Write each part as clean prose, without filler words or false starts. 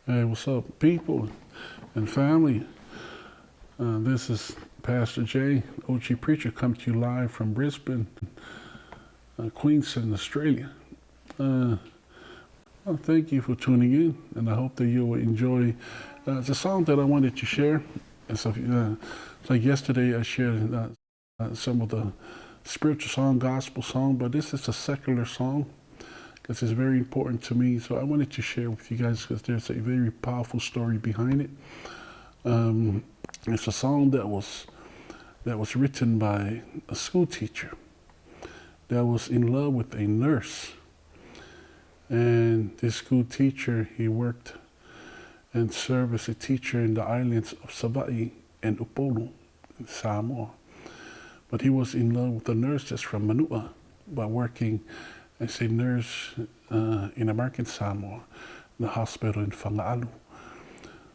Hey, what's up, people and family? This is Pastor J, OG Preacher, coming to you live from Brisbane, Queensland, Australia. Well, thank you for tuning in, and I hope that you will enjoy the song that I wanted to share. So, like yesterday, I shared some of the spiritual song, gospel song, but this is a secular song because it's very important to me. So I wanted to share with you guys because there's a very powerful story behind it. It's a song that was written by a school teacher that was in love with a nurse. And this school teacher, he worked and served as a teacher in the islands of Savaii and Upolu in Samoa. But he was in love with a nurse that's from Manua by working as a nurse in American Samoa, in the hospital in Whangaʻalu.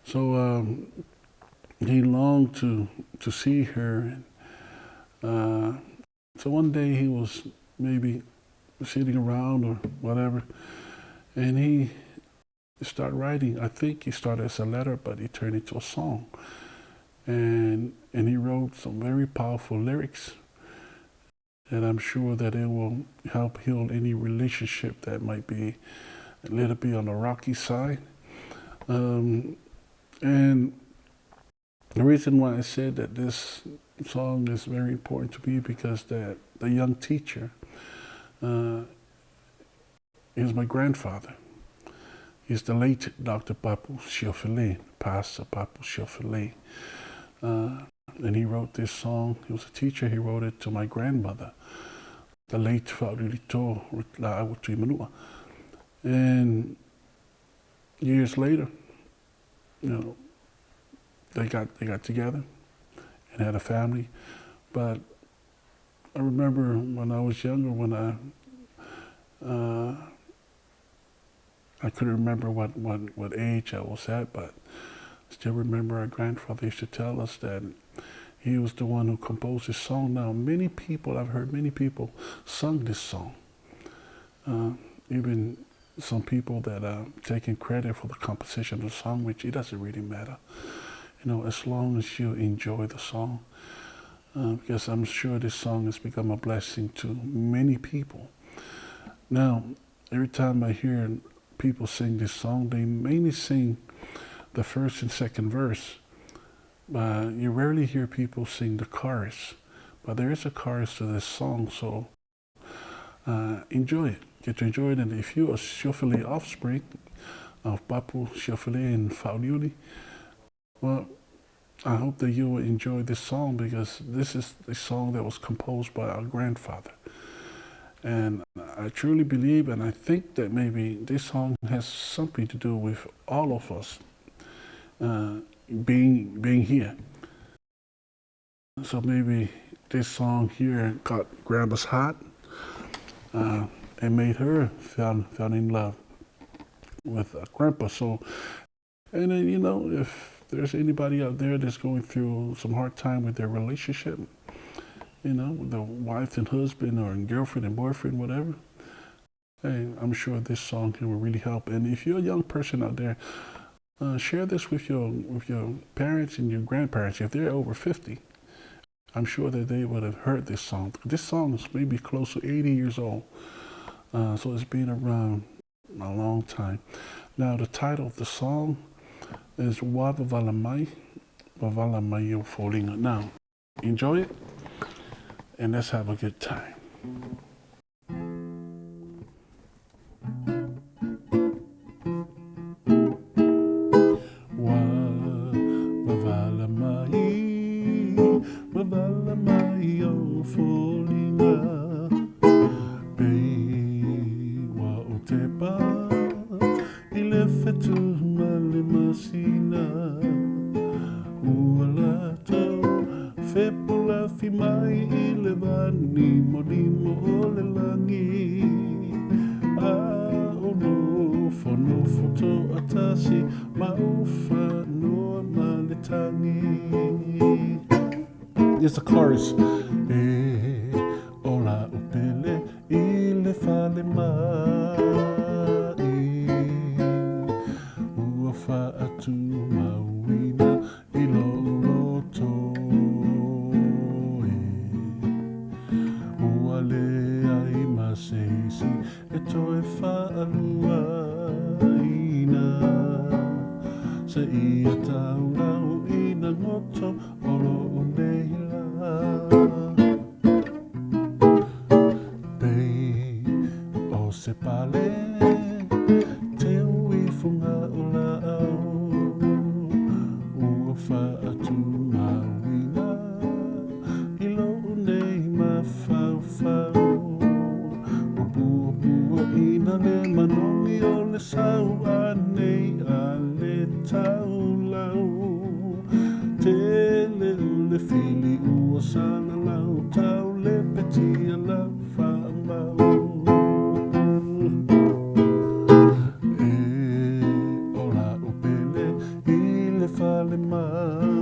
So he longed to see her. So one day he was maybe sitting around or whatever, and he started writing. I think he started as a letter, but he turned into a song. And he wrote some very powerful lyrics, and I'm sure that it will help heal any relationship that might be a little bit on the rocky side. And the reason why I said that this song is very important to me because that the young teacher is my grandfather. He's the late Dr. Papu Siofele, Pastor Papu Siofele. And he wrote this song. He was a teacher. He wrote it to my grandmother, the late Faulito La'awatui Manua. And years later, they got together and had a family. But I remember when I was younger, when I couldn't remember what age I was at, but I still remember our grandfather used to tell us that he was the one who composed this song. Now, I've heard many people sung this song. Even some people that are taking credit for the composition of the song, which it doesn't really matter. As long as you enjoy the song. Because I'm sure this song has become a blessing to many people. Now, every time I hear people sing this song, they mainly sing the first and second verse. You rarely hear people sing the chorus. But there is a chorus to this song, so enjoy it. Get to enjoy it. And if you're a Siofele offspring of Papu Siofele and Foliga, well, I hope that you will enjoy this song because this is a song that was composed by our grandfather. And I truly believe and I think that maybe this song has something to do with all of us being here. So maybe this song here got Grandma's heart and made her fell in love with Grandpa. So, and then, if there's anybody out there that's going through some hard time with their relationship, with the wife and husband or girlfriend and boyfriend, whatever, hey, I'm sure this song will really help. And if you're a young person out there, share this with your parents and your grandparents. If they're over 50, I'm sure that they would have heard this song. This song is maybe close to 80 years old, so it's been around a long time. Now, the title of the song is Vavala Mai Foliga. Now, enjoy it, and let's have a good time. Vavala Mai Foliga, Pe wa o te pa, ile fetu male masina, ua lato, fepula fi mai ile vani modimo o le langi, a o no foto atasi, maufa no maletangi. It's the chorus. Ola upele ile fale mai, ua whaatu mauina I loto Ua lea I maseisi e toe whaaluaina Se ia taurau ina ngoto olo o neila Pei o se pale te ui funga o la au Ua whaatu mauina I lo nei ma fau fau O bua ina le manongi o le sau a nei a le tau lau Te le ule fili ua sana lau tau le petia lau whaamau Fale mai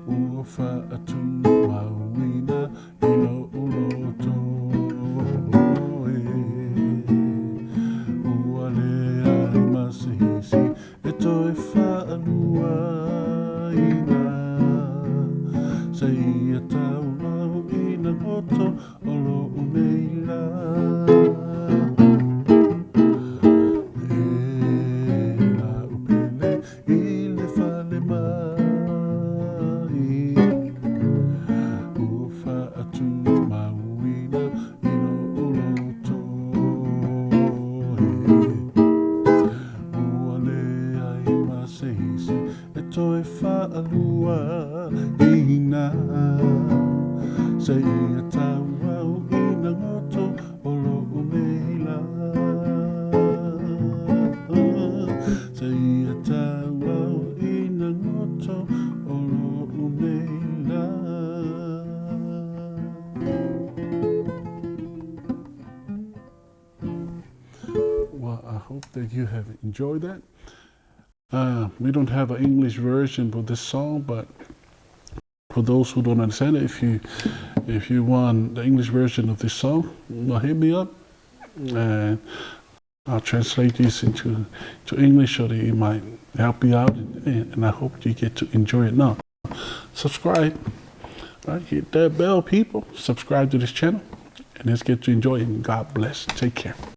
Ua whaatu mauina I lo uloto Ua lea I masihisi E toi whaaluaina Sa ia tau lau ina ngoto O lo uneila Toi whaaluaina Sa ia tau au ina ngoto o lo uneila Sa ia tau au ina ngoto o lo uneila Well, I hope that you have enjoyed that. We don't have an English version for this song, but for those who don't understand it, if you want the English version of this song, hit me up, and I'll translate this into English so that it might help you out, and I hope you get to enjoy it now. Subscribe, right? Hit that bell, people. Subscribe to this channel, and let's get to enjoy it. And God bless. Take care.